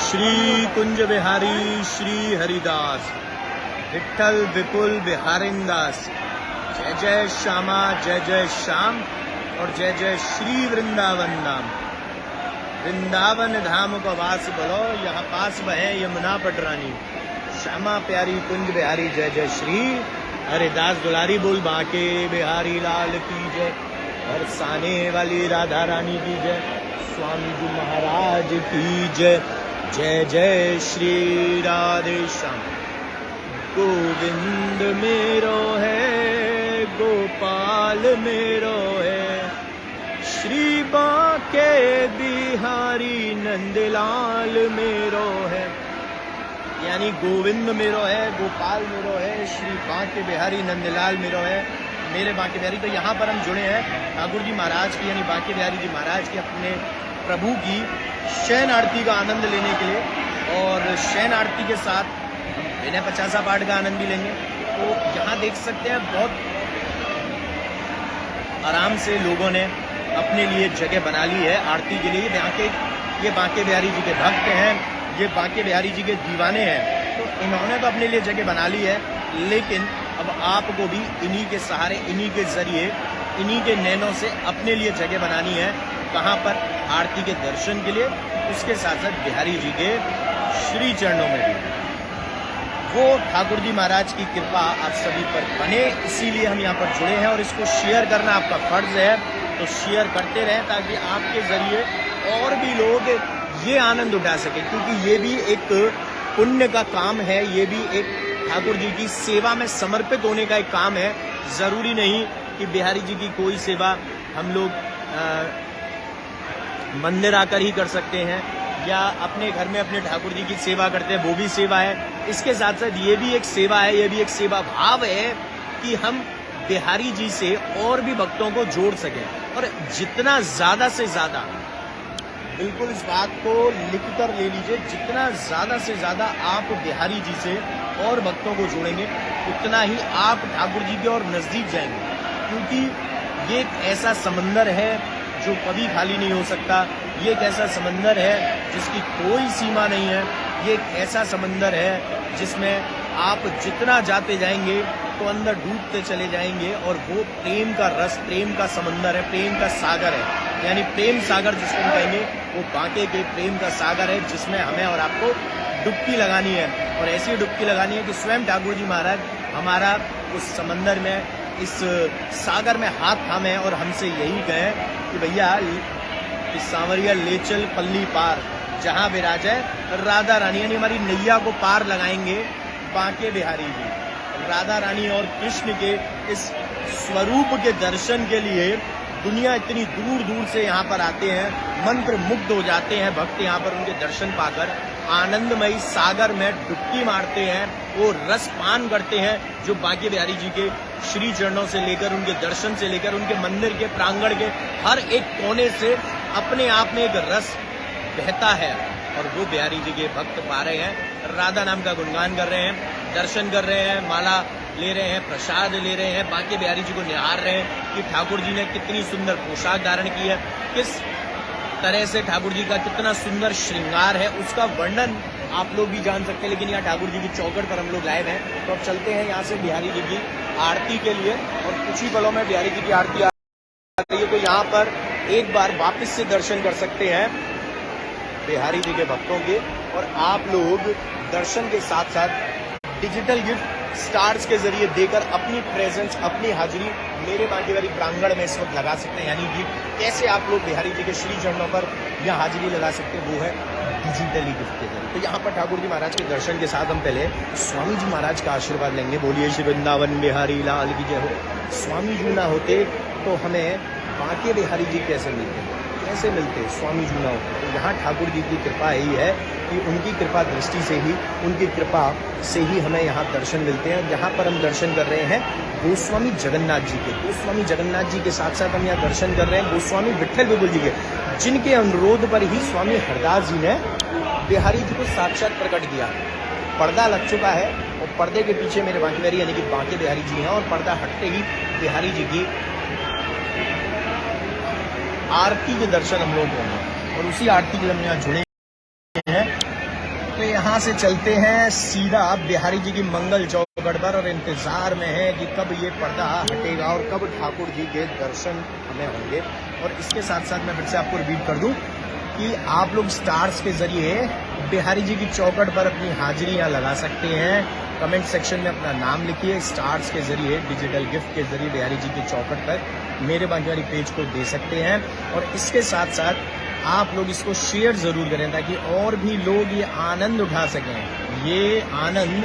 श्री कुंज बिहारी श्री हरिदास विठल विपुल बिहारिंदास। जय जय श्यामा, जय जय श्याम और जय जय श्री वृंदावन धाम। वृंदावन धाम को वास बोलो, यहाँ पास बहे यमुना पटरानी। श्यामा प्यारी कुंज बिहारी, जय जय श्री हरिदास दुलारी। बोल बांके बिहारी लाल की जय, बरसाने वाली राधा रानी की जय, स्वामी जी महाराज की जय। जय जय श्री राधे श्याम। गोविंद मेरो है, गोपाल मेरो है, श्री बांके बिहारी नंदलाल मेरो है। यानी गोविंद मेरो है, गोपाल मेरो है, श्री बांके बिहारी नंदलाल मेरो है, मेरे बांके बिहारी। तो यहाँ पर हम जुड़े हैं ठाकुर जी महाराज की, यानी बांके बिहारी जी महाराज के अपने प्रभु की शयन आरती का आनंद लेने के लिए। और शयन आरती के साथ विनय 50 पाठ का आनंद भी लेंगे। तो यहाँ देख सकते हैं बहुत आराम से लोगों ने अपने लिए जगह बना ली है आरती के लिए। ये बांके बिहारी जी के भक्त हैं, ये बांके बिहारी जी के दीवाने हैं। तो इन्होंने तो अपने लिए जगह बना ली है, लेकिन अब आपको भी इन्हीं के सहारे, इन्हीं के जरिए, इन्हीं के नैनों से अपने लिए जगह बनानी है। कहाँ पर? आरती के दर्शन के लिए, उसके साथ साथ बिहारी जी के श्री चरणों में भी। वो ठाकुर जी महाराज की कृपा आप सभी पर बने, इसीलिए हम यहाँ पर जुड़े हैं। और इसको शेयर करना आपका फर्ज है, तो शेयर करते रहें ताकि आपके जरिए और भी लोग ये आनंद उठा सके। क्योंकि ये भी एक पुण्य का काम है, ये भी एक ठाकुर जी की सेवा में समर्पित होने का एक काम है। जरूरी नहीं कि बिहारी जी की कोई सेवा हम लोग मंदिर आकर ही कर सकते हैं, या अपने घर में अपने ठाकुर जी की सेवा करते हैं, वो भी सेवा है। इसके साथ साथ ये भी एक सेवा है, ये भी एक सेवा भाव है कि हम बिहारी जी से और भी भक्तों को जोड़ सकें। और जितना ज्यादा से ज्यादा, बिल्कुल इस बात को लिख कर ले लीजिए, जितना ज्यादा से ज्यादा आप बिहारी जी से और भक्तों को जोड़ेंगे, उतना ही आप ठाकुर जी के और नजदीक जाएंगे। क्योंकि ये एक ऐसा समंदर है जो कभी खाली नहीं हो सकता। ये एक ऐसा समंदर है जिसकी कोई सीमा नहीं है। ये एक ऐसा समंदर है जिसमें आप जितना जाते जाएंगे तो अंदर डूबते चले जाएंगे। और वो प्रेम का रस, प्रेम का समंदर है, प्रेम का सागर है। यानी प्रेम सागर जिसको हम कहेंगे, वो बांके के प्रेम का सागर है, जिसमें हमें और आपको डुबकी लगानी है। और ऐसी डुबकी लगानी है कि स्वयं ठाकुर जी महाराज हमारा उस समंदर में, इस सागर में हाथ थामे और हमसे यही कहें कि भैया इस सांवरिया ले चल पल्ली पार, जहां विराजे राधा रानी। यानी हमारी नैया को पार लगाएंगे बांके बिहारी जी। राधा रानी और कृष्ण के इस स्वरूप के दर्शन के लिए दुनिया इतनी दूर दूर से यहाँ पर आते हैं, मंत्र मुग्ध हो जाते हैं भक्त यहाँ पर उनके दर्शन पाकर। आनंदमयी सागर में डुबकी मारते हैं, वो रस पान करते हैं जो बांके बिहारी जी के श्री चरणों से लेकर, उनके दर्शन से लेकर, उनके मंदिर के प्रांगण के हर एक कोने से अपने आप में एक रस बहता है। और वो बिहारी जी के भक्त पा रहे हैं, राधा नाम का गुणगान कर रहे हैं, दर्शन कर रहे हैं, माला ले रहे हैं, प्रसाद ले रहे हैं, बांके बिहारी जी को निहार रहे हैं कि ठाकुर जी ने कितनी सुंदर पोशाक धारण की है, किस तरह से ठाकुर जी का कितना सुंदर श्रृंगार है, उसका वर्णन आप लोग भी जान सकते हैं। लेकिन यहाँ ठाकुर जी की चौखट पर हम लोग लाइव हैं, तो अब चलते हैं यहाँ से बिहारी जी की आरती के लिए। और कुछ ही पलों में बिहारी जी की आरती आ रही है, तो यहाँ पर एक बार वापस से दर्शन कर सकते हैं बिहारी जी के भक्तों के। और आप लोग दर्शन के साथ साथ डिजिटल गिफ्ट स्टार्स के जरिए देकर अपनी प्रेजेंस, अपनी हाजिरी मेरे बांके बिहारी प्रांगण में इस वक्त लगा सकते हैं। यानी कि कैसे आप लोग बिहारी जी के श्री चरणों पर यह हाजिरी लगा सकते हैं, वो है डिजिटली गिफ्ट के जरिए। तो यहाँ पर ठाकुर जी महाराज के दर्शन के साथ हम पहले स्वामी जी महाराज का आशीर्वाद लेंगे। बोलिए श्री वृंदावन बिहारी लाल की जय हो। स्वामी जी ना होते तो हमें बांके बिहारी जी कैसे मिलते हैं, कैसे मिलते? स्वामी जी ना होते। तो यहाँ ठाकुर जी की कृपा यही है कि उनकी कृपा दृष्टि से ही, उनकी कृपा से ही हमें यहाँ दर्शन मिलते हैं। यहाँ पर हम दर्शन कर रहे हैं गोस्वामी जगन्नाथ जी के। गोस्वामी जगन्नाथ जी के साथ साथ हम यहाँ दर्शन कर रहे हैं गोस्वामी विठल विपुल जी के, जिनके अनुरोध पर ही स्वामी हरदास जी ने बिहारी जी को साक्षात प्रकट किया। पर्दा लग चुका है और पर्दे के पीछे मेरे बांके बिहारी यानी कि बांके बिहारी जी हैं, और पर्दा हटते ही बिहारी जी की आरती के दर्शन हम लोग होंगे। और उसी आरती के लिए हम यहाँ जुड़े हैं तो यहाँ से चलते हैं सीधा बिहारी जी की मंगल चौखट पर और इंतजार में है कि कब ये पर्दा हटेगा और कब ठाकुर जी के दर्शन हमें होंगे। और इसके साथ साथ मैं फिर से आपको रिपीट कर दूं कि आप लोग स्टार्स के जरिए बिहारी जी की चौखट पर अपनी हाजिरियां लगा सकते हैं। कमेंट सेक्शन में अपना नाम लिखिए, स्टार्स के जरिए डिजिटल गिफ्ट के जरिए बिहारी जी की चौखट पर मेरे बांकीवाली पेज को दे सकते हैं। और इसके साथ साथ आप लोग इसको शेयर जरूर करें ताकि और भी लोग ये आनंद उठा सकें। ये आनंद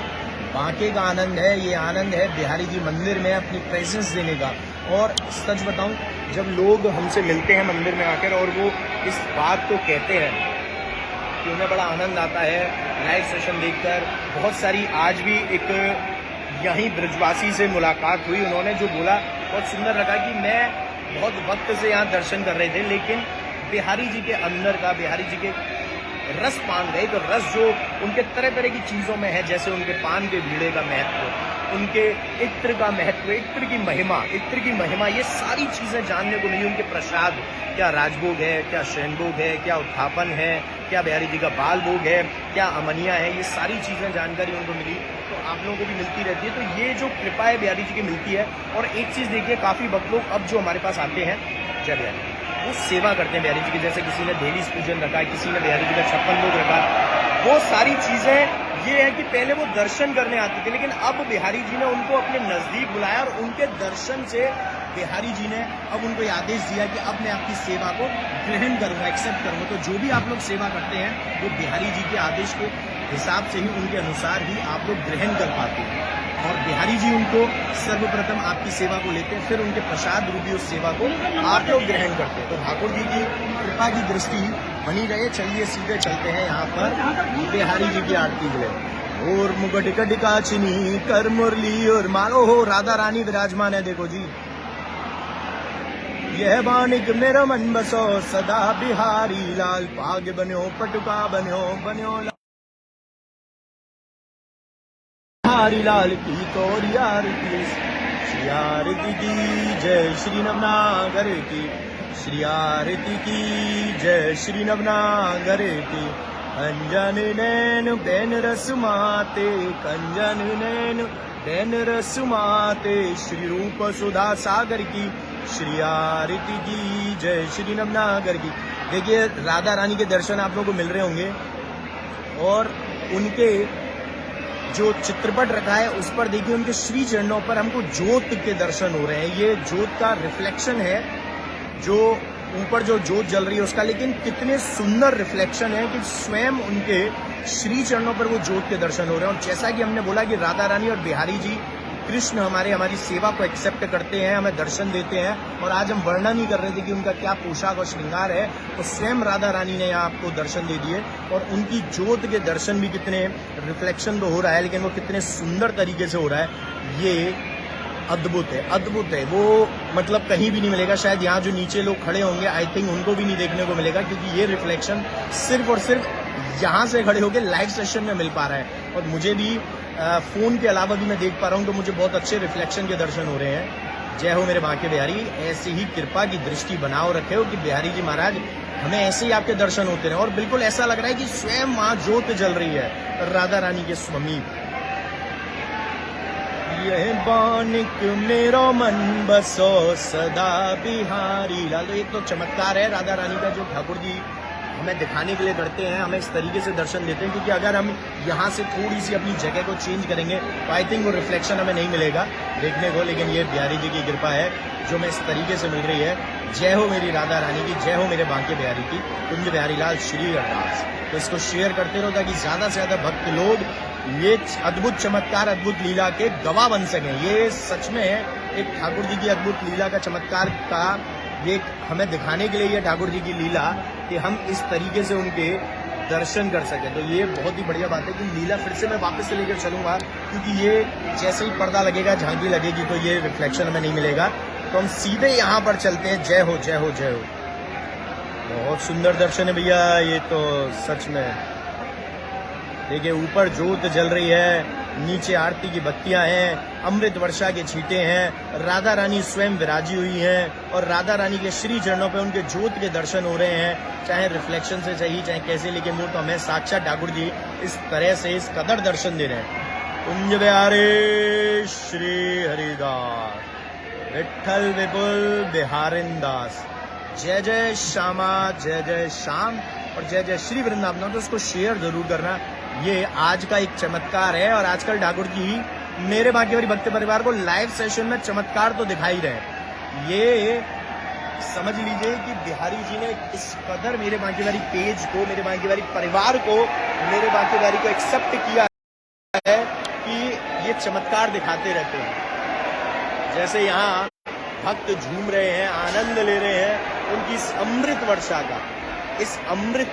बांके का आनंद है, ये आनंद है बिहारी जी मंदिर में अपनी प्रेजेंस देने का। और सच बताऊं, जब लोग हमसे मिलते हैं मंदिर में आकर और वो इस बात को कहते हैं कि उन्हें बड़ा आनंद आता है लाइव सेशन देखकर। बहुत सारी आज भी एक यहीं ब्रजवासी से मुलाकात हुई, उन्होंने जो बोला बहुत सुंदर लगा कि मैं बहुत वक्त से यहाँ दर्शन कर रहे थे लेकिन बिहारी जी के अंदर का, बिहारी जी के रस पान गए तो रस जो उनके तरह तरह की चीज़ों में है, जैसे उनके पान के बीड़े का महत्व, उनके इत्र का महत्व, इत्र की महिमा, ये सारी चीज़ें जानने को मिली। उनके प्रसाद, क्या राजभोग है, क्या शयनभोग है, क्या उत्थापन है, क्या बिहारी जी का बाल भोग है, क्या अमनिया है, ये सारी चीज़ें जानकारी उनको मिली। तो आप लोगों को भी मिलती रहती है। तो ये जो कृपा है बिहारी जी की मिलती है। और एक चीज़ देखिए, काफ़ी भक्त लोग अब जो हमारे पास आते हैं जय बिहारी, वो सेवा करते हैं बिहारी जी की। जैसे किसी ने डेली पूजन रखा है, किसी ने बिहारी जी का 56 भोग रखा है। वो सारी चीज़ें ये है कि पहले वो दर्शन करने आते थे लेकिन अब बिहारी जी ने उनको अपने नज़दीक बुलाया और उनके दर्शन से बिहारी जी ने अब उनको आदेश दिया कि अब मैं आपकी सेवा को ग्रहण करूंगा, एक्सेप्ट करूंगा। तो जो भी आप लोग सेवा करते हैं वो बिहारी जी के आदेश के हिसाब से ही, उनके अनुसार ही आप लोग ग्रहण कर पाते हैं। और बिहारी जी उनको सर्वप्रथम आपकी सेवा को लेते हैं, फिर उनके प्रसाद रूपी उस सेवा को आप लोग ग्रहण करते हैं। तो ठाकुर जी की कृपा की दृष्टि बनी रहे। चलिए सीधे चलते हैं यहाँ पर बिहारी जी की आरती के लिए। और मुगट कटिका चिनी कर मुरली और मारो हो, राधा रानी विराजमान है। देखो जी, यह बानिक मेरा मन बसो सदा बिहारी लाल, पाग बन्यो पटुका बन्यो बिहारी लाल की तोरी आरती। श्री आरती की जय, श्री नवनागर की श्री आरती की जय, श्री नवनागर की। कंजन नैन बैन रस माते, कंजन नैन बैन रस माते, श्री रूप सुधा सागर की श्री आरती की जय, श्री नवनागर की। देखिए, राधा रानी के दर्शन आप लोगों को मिल रहे होंगे और उनके जो चित्रपट रखा है उस पर देखिए उनके श्री चरणों पर हमको ज्योत के दर्शन हो रहे हैं। ये ज्योत का रिफ्लेक्शन है, जो ऊपर जो ज्योत जल रही है उसका, लेकिन कितने सुंदर रिफ्लेक्शन है कि स्वयं उनके श्री चरणों पर वो ज्योत के दर्शन हो रहे हैं। और जैसा कि हमने बोला कि राधा रानी और बिहारी जी कृष्ण हमारी सेवा को एक्सेप्ट करते हैं, हमें दर्शन देते हैं। और आज हम वर्णन ही कर रहे थे कि उनका क्या पोशाक और श्रृंगार है, तो स्वयं राधा रानी ने यहाँ आपको दर्शन दे दिए। और उनकी ज्योत के दर्शन भी कितने, रिफ्लेक्शन तो हो रहा है लेकिन वो कितने सुंदर तरीके से हो रहा है, ये अद्भुत है, अद्भुत है। वो मतलब कहीं भी नहीं मिलेगा। शायद यहाँ जो नीचे लोग खड़े होंगे आई थिंक उनको भी नहीं देखने को मिलेगा, क्योंकि ये रिफ्लेक्शन सिर्फ और सिर्फ यहाँ से खड़े होकर लाइव सेशन में मिल पा रहा है। और मुझे भी फोन के अलावा भी मैं देख पा रहा हूँ, तो मुझे बहुत अच्छे रिफ्लेक्शन के दर्शन हो रहे हैं। जय हो मेरे बांके बिहारी, ऐसी ही कृपा की दृष्टि बनाओ रखे हो कि बिहारी जी महाराज हमें ऐसे ही आपके दर्शन होते रहे। और बिल्कुल ऐसा लग रहा है कि स्वयं माँ ज्योत जल रही है राधा रानी के समीप। यह बानिक मेरो मन बसो सदा बिहारी लाल। तो एक तो चमत्कार है राधा रानी का जो ठाकुर जी हमें दिखाने के लिए करते हैं, हमें इस तरीके से दर्शन देते हैं। क्योंकि अगर हम यहाँ से थोड़ी सी अपनी जगह को चेंज करेंगे तो आई थिंक वो रिफ्लेक्शन हमें नहीं मिलेगा देखने को। लेकिन ये बिहारी जी की कृपा है जो मैं इस तरीके से मिल रही है। जय हो मेरी राधा रानी की, जय हो मेरे बांके बिहारी की, कुंज बिहारी लाल श्री अरदास। तो इसको शेयर करते रहो ताकि ज्यादा से ज्यादा भक्त लोग ये अद्भुत चमत्कार, अद्भुत लीला के गवाह बन सकें। ये सच में एक ठाकुर जी की अद्भुत लीला का चमत्कार का ये हमें दिखाने के लिए ये ठाकुर जी की लीला कि हम इस तरीके से उनके दर्शन कर सकें। तो ये बहुत ही बढ़िया बात है कि लीला फिर से मैं वापस से लेकर चलूंगा, क्योंकि ये जैसे ही पर्दा लगेगा, झांकी लगेगी, तो ये रिफ्लेक्शन हमें नहीं मिलेगा। तो हम सीधे यहाँ पर चलते हैं। जय हो जय हो जय हो। बहुत सुंदर दर्शन है भैया, ये तो सच में। देखिए ऊपर ज्योत जल रही है नीचे आरती की बत्तियां हैं, अमृत वर्षा के छींटे हैं, राधा रानी स्वयं विराजी हुई हैं और राधा रानी के श्री चरणों पे उनके ज्योत के दर्शन हो रहे हैं, चाहे रिफ्लेक्शन से चाहिए चाहे कैसे, लेकिन वो तो हमें साक्षात ठाकुर जी इस तरह से इस कदर दर्शन दे रहे हैं। कुंज बिहारी श्री हरिदास, विठल विपुल बिहारिन दास, जय जय श्यामा, जय जय श्याम और जय जय श्री वृंदावन। तो इसको शेयर जरूर करना। ये आज का एक चमत्कार है और आजकल ठाकुर जी मेरे भाग्यवारी भक्त परिवार को लाइव सेशन में चमत्कार तो दिखाई रहे। ये समझ लीजिए कि बिहारी जी ने इस कदर मेरे भाग्यवारी पेज को, मेरे भाग्यवारी परिवार को, मेरे भाग्यवारी को एक्सेप्ट किया है कि ये चमत्कार दिखाते रहते हैं। जैसे यहाँ भक्त झूम रहे हैं, आनंद ले रहे हैं उनकी इस अमृत वर्षा का, इस अमृत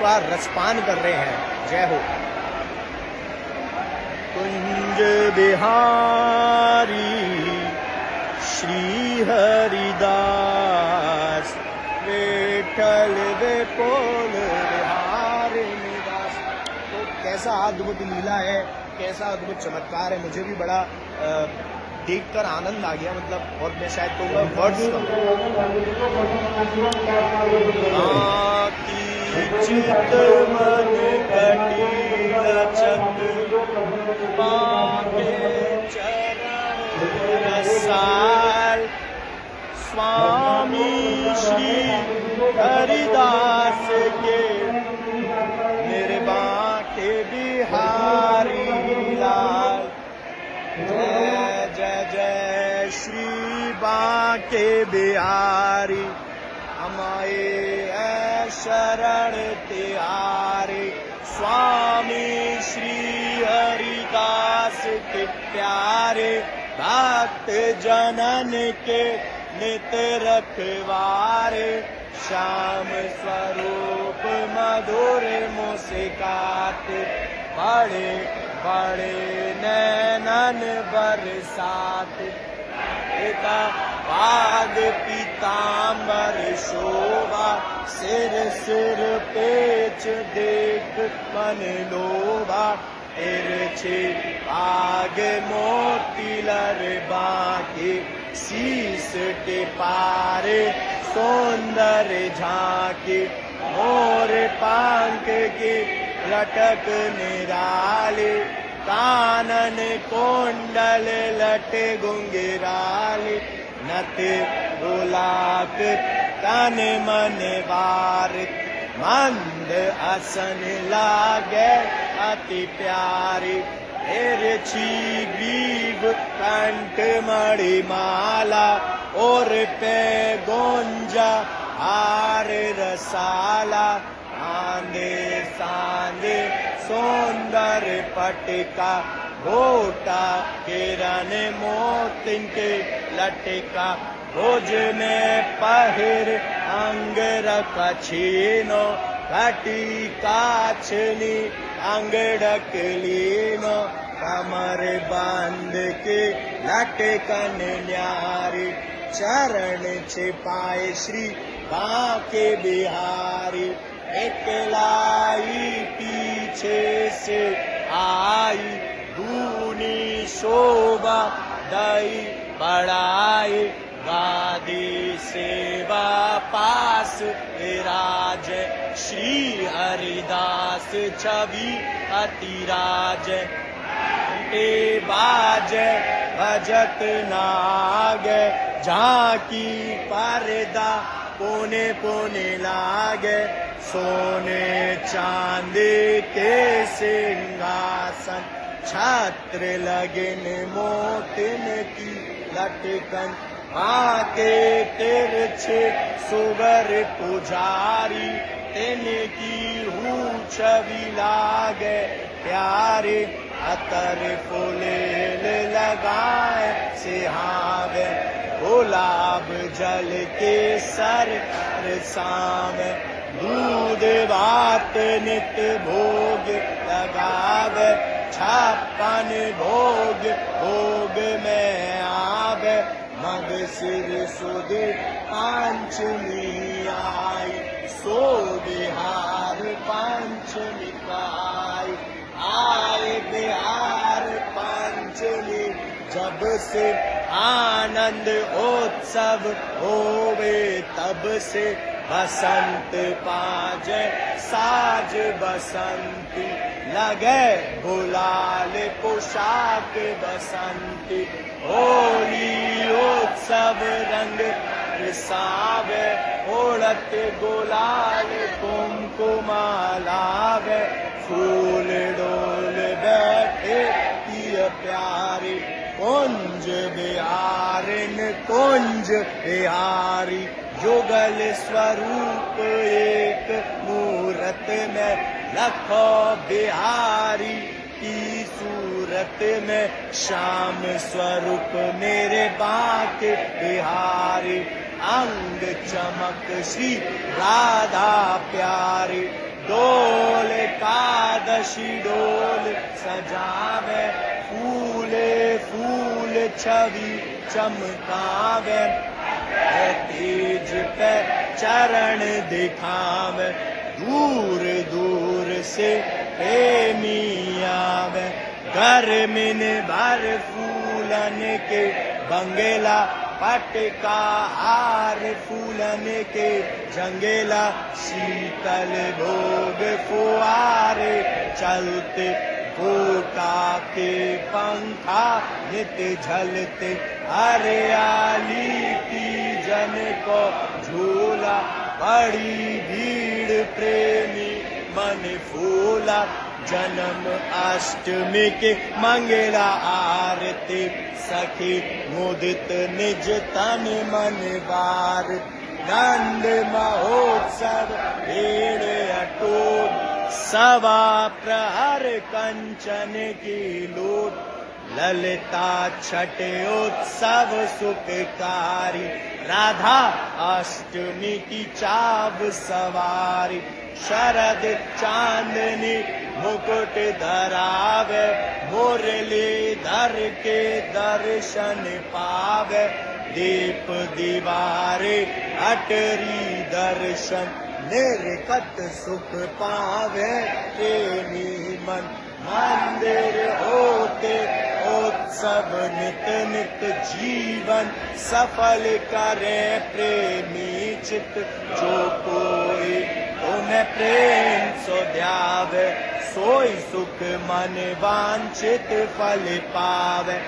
का रसपान कर रहे हैं। जय हो। कुंज बिहारी श्री हरिदास, विठल विपुल बिहारी दास। तो कैसा अद्भुत लीला है, कैसा अद्भुत चमत्कार है, मुझे भी बड़ा देखकर आनंद आ गया। मतलब और मैं शायद कहूँगा वर्ड्स चित मन कटील चक पाके चरण रसाल, स्वामी श्री हरिदास के मेरे बांके बिहारी लाल। जय जय जय श्री बांके बिहारी, हमारे शरण त्यारे, स्वामी श्री हरिदास के प्यारे, भक्त जनन के नित रखवारे, श्याम स्वरूप मधुर मुस्काते, बड़े बड़े नैनन बरसाते, पिता पाद पीताम्बर शोभा, सिर सिर पेच देख मन लोभा, तिरछे आग मोती लर बांके, शीस के पारे सौंदर्य झांके, मोर पंख के लटक निराले, कानन कुंडल लटे गुंगराले, नथ गुलाक तन मन वारित, मंद असन लागे अति प्यारी, तिरछी ग्रीव कंठ मणि माला, और पे गोंजा हार रसाला, आंधे सांधे सौंदर्य पटिका, गोटा किरण मोतिन के लटिका, भुज में पहिर अंग रख छीनो, कटी काछनी अंग ढक लीनो, कमर बांध के लटकन न्यारी, चरण छिपाए श्री बांके बिहारी, एकलाई पीछे से आई, दूनी शोभा दई बढ़ाई, गादी सेवा पास विराज, श्री हरिदास छवि अतिराज, बाज भजत नाग, झांकी पर्दा पुने पुने लागे, सोने चांदी के सिंहासन, छत्र लगिन मोतिन की लटकन, आके तिरछे सुगर पुजारी, तिनकी हूँ छवि लागे प्यारे, अतर फूलेल लगाए सिहावे, गुलाब जल के सर सामे, दूध भात नित भोग लगावे, छप्पन भोग भोग में आवे, मग सिर सुध पंचमी आई, सो बिहार पंचमी आई, आए बिहार जब से आनंद उत्सव होवे तब से बसंत पाजे साज बसंती लगे गुलाल पोशाक बसंती होली उत्सव रंग सावे ओढ़त गुलाल कुमकुमा लावे फूल डोल बैठे पिय प्यारी कुंज बिहारिन कुंज बिहारी जुगल स्वरूप एक मूरत में लखो बिहारी की सूरत में श्याम स्वरूप मेरे बाके बिहारी अंग चमक श्री राधा प्यारी डोल एकादशी डोल सजावे फूले फूल छवि चमकावे तेज पे चरण दिखावे दूर दूर से प्रेमी आवे घर में भर फूलन के बंगेला पटका हार फूलन के जंगेला शीतल भोग फुआरे चलते फूटा के पंखा नित झलते हरियाली की जन को झूला बड़ी भीड़ प्रेमी मन फूला जन्म अष्टमी के मंगला आरती सखी मुदित निज तन मन बार नंद महोत्सव भीड़ अटूट सवा प्रहर कंचन की लूट ललिता छठ उत्सव सुखकारी राधा अष्टमी की चाव सवारी शरद चांदनी मुकुट धरावे मुरली धर के दर्शन पावे दीप दीवारे अटरी दर्शन निर्कट सुख पावे प्रेमी मन मंदिर होते उत्सव नित नित जीवन सफल करे प्रेमी चित जो कोई तुम्हें प्रेम सो ध्यावे सोई सुख मन वांछित फल पावे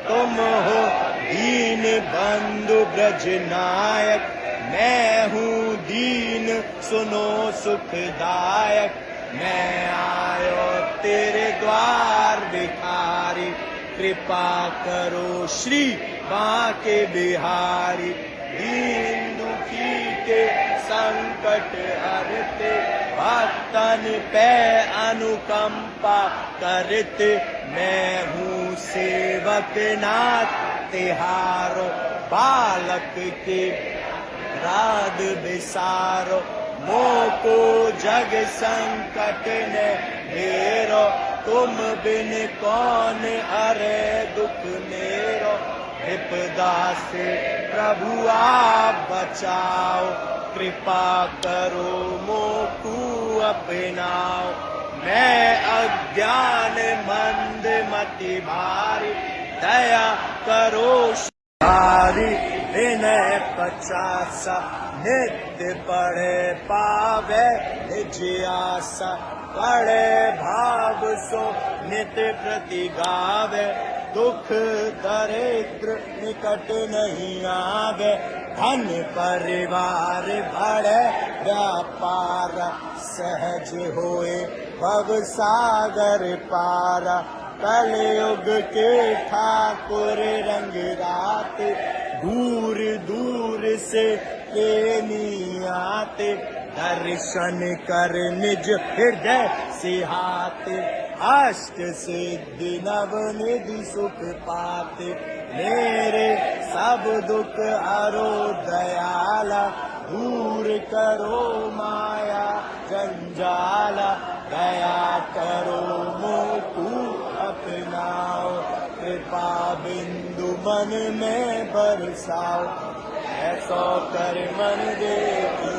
तुम हो दीन बंधु ब्रज नायक मैं हूँ दीन सुनो सुखदायक मैं आयो तेरे द्वार भिखारी कृपा करो श्री बांके बिहारी दीन दुखी के संकट हरते भक्तन पे अनुकंपा करते मैं हूँ सेवक नाथ तिहारो बालक के राग बिसारो मोको जग संकट ने घेरो तुम बिन कौन हरे दुख मेरो विपदा से प्रभु आप बचाओ कृपा करो मोकू अपनाओ मैं अज्ञान मंद मति भारी दया करो हारी विनय पचासा नित्य पढ़े पावे निज आशा पढ़े भाव सो नित्य प्रति गावे दुख दरिद्र निकट नहीं आवे धन परिवार बढ़े व्यापार सहज होए भव सागर पारा कलयुग के ठाकुर रंग रात दूर दूर से प्रेमी आते दर्शन कर निज हृदय सिहाते अष्ट सिद्धि नव निधि सुख पाते मेरे सब दुख हरो दयाला दूर करो माया जंजाला दया करो मोकू अपनाओ कृपा बिंदु मन में बरसाओ ऐसो कर मन देखो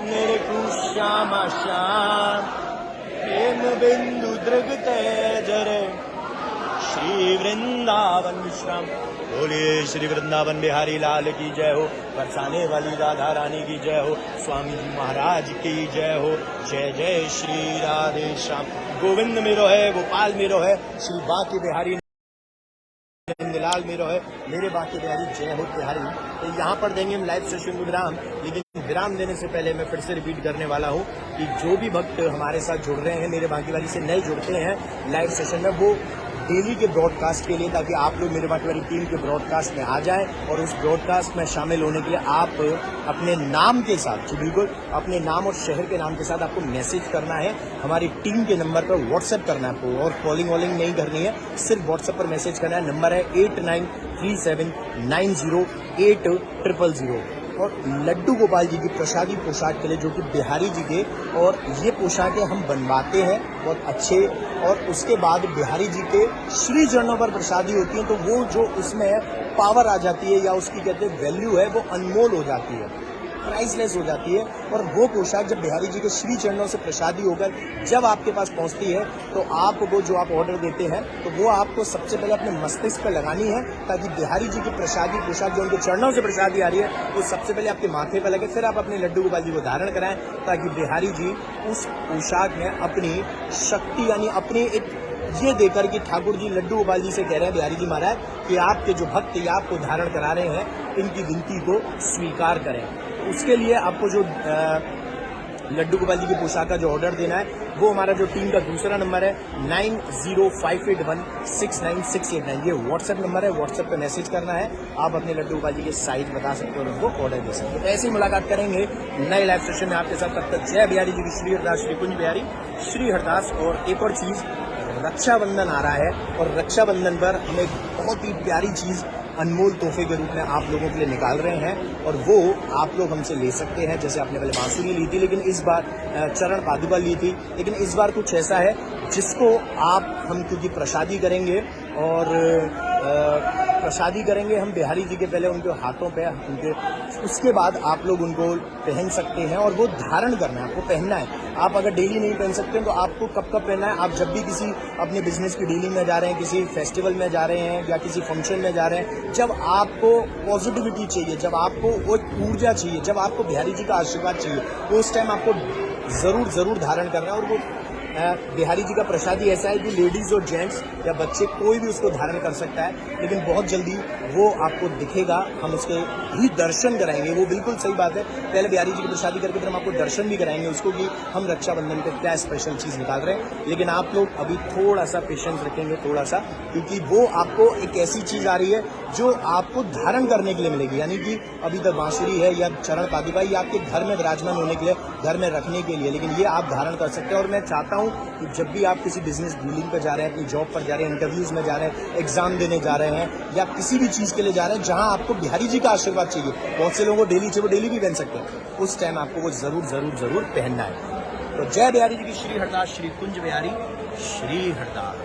मेरे को श्यामा श्याम प्रेम बिंदु दृग तेजरे श्री वृंद वृंदावन विश्राम। बोलिए श्री वृंदावन बिहारी लाल की जय हो, बरसाने वाली राधा रानी की जय हो, स्वामी जी महाराज की जय हो। जय जय श्री राधे श्याम। गोविंद मेरो है, गोपाल मेरो है, श्री बांके बिहारी नंदलाल मेरो है, मेरे बांके बिहारी जय हो तिहारी। तो यहाँ पर देंगे हम लाइव सेशन में विराम, लेकिन विराम देने से पहले मैं फिर से रिपीट करने वाला हूँ कि जो भी भक्त हमारे साथ जुड़ रहे हैं, मेरे बांके बिहारी से नए जुड़ते हैं लाइव सेशन में, वो डेली के ब्रॉडकास्ट के लिए, ताकि आप लोग मेरे बांके बिहारी टीम के ब्रॉडकास्ट में आ जाएं और उस ब्रॉडकास्ट में शामिल होने के लिए आप अपने नाम के साथ, जी बिल्कुल अपने नाम और शहर के नाम के साथ आपको मैसेज करना है, हमारी टीम के नंबर पर व्हाट्सएप करना है आपको, और कॉलिंग वॉलिंग नहीं करनी है, सिर्फ व्हाट्सएप पर मैसेज करना है। नंबर है 8937908000। और लड्डू गोपाल जी की प्रसादी पोशाक के लिए, जो कि बिहारी जी के, और ये पोशाकें हम बनवाते हैं बहुत अच्छे, और उसके बाद बिहारी जी के श्री चरणों पर प्रसादी होती है, तो वो जो उसमें पावर आ जाती है, या उसकी कहते हैं वैल्यू है, वो अनमोल हो जाती है, प्राइसलेस हो जाती है। और वो पोशाक जब बिहारी जी के श्री चरणों से प्रसादी होकर जब आपके पास पहुंचती है, तो आप वो जो आप ऑर्डर देते हैं, तो वो आपको सबसे पहले अपने मस्तिष्क पर लगानी है, ताकि बिहारी जी की प्रसादी पोशाक जो उनके चरणों से प्रसादी आ रही है, वो सबसे पहले आपके माथे पर लगे, फिर आप अपने लड्डू गोपाल जी को धारण कराएं, ताकि बिहारी जी उस पोशाक में अपनी शक्ति, यानी अपनी एक ये देकर कि ठाकुर जी लड्डू गोपाल जी से कह रहे हैं, बिहारी जी महाराज, कि आपके जो भक्त ये आपको धारण करा रहे हैं, इनकी विनती को स्वीकार करें। उसके लिए आपको जो लड्डू गोपाल जी की पोशाक का जो ऑर्डर देना है, वो हमारा जो टीम का दूसरा नंबर है 9058169689, ये व्हाट्सएप नंबर है, व्हाट्सएप पे मैसेज करना है, आप अपने लड्डू गोपाल जी के साइज बता सकते हो और उनको ऑर्डर दे सकते हो। तो ऐसे ही मुलाकात करेंगे नए लाइव सेशन में आपके साथ। तब तक जय बिहारी जी की, श्री हरदास, श्री कुंज बिहारी, श्री हरदास। और एक और चीज, रक्षाबंधन आ रहा है, और रक्षाबंधन पर हम एक बहुत ही प्यारी चीज अनमोल तोहफे के रूप में आप लोगों के लिए निकाल रहे हैं, और वो आप लोग हमसे ले सकते हैं। जैसे आपने पहले बांसुरी ली थी, लेकिन इस बार चरण पादुका ली थी, लेकिन इस बार कुछ ऐसा है जिसको आप हम क्योंकि प्रसादी करेंगे, और प्रसादी करेंगे हम बिहारी जी के पहले उनके हाथों पे, उनके, उसके बाद आप लोग उनको पहन सकते हैं, और वो धारण करना है, आपको पहनना है। आप अगर डेली नहीं पहन सकते हैं, तो आपको कब कब पहनना है, आप जब भी किसी अपने बिजनेस की डीलिंग में जा रहे हैं, किसी फेस्टिवल में जा रहे हैं, या किसी फंक्शन में जा रहे हैं, जब आपको पॉजिटिविटी चाहिए, जब आपको वो ऊर्जा चाहिए, जब आपको बिहारी जी का आशीर्वाद चाहिए, उस टाइम आपको जरूर धारण करना है। और वो बिहारी जी का प्रसादी ऐसा है कि लेडीज और जेंट्स या बच्चे कोई भी उसको धारण कर सकता है, लेकिन बहुत जल्दी वो आपको दिखेगा, हम उसके भी दर्शन कराएंगे। वो बिल्कुल सही बात है, पहले बिहारी जी की प्रसादी करके फिर हम आपको दर्शन भी कराएंगे उसको, कि हम रक्षाबंधन पे क्या स्पेशल चीज निकाल रहे हैं। लेकिन आप लोग अभी थोड़ा सा पेशेंस रखेंगे, थोड़ा सा, क्योंकि वो आपको एक ऐसी चीज आ रही है जो आपको धारण करने के लिए मिलेगी, यानी कि अभी तक बांसुरी है या चरण पादुका, ये आपके घर में विराजमान होने के लिए, घर में रखने के लिए, लेकिन ये आप धारण कर सकते हैं। और मैं चाहता हूं कि जब भी आप किसी बिजनेस डीलिंग पर जा रहे हैं, अपनी जॉब पर जा रहे हैं, इंटरव्यूज में जा रहे हैं, एग्जाम देने जा रहे हैं, या किसी भी चीज के लिए जा रहे हैं जहां आपको बिहारी जी का आशीर्वाद चाहिए, बहुत से लोगों को डेली चाहिए, वो डेली भी पहन सकते हैं, उस टाइम आपको वो जरूर पहनना है। तो जय बिहारी जी की, श्री हरदास, श्री कुंज बिहारी, श्री हरदास।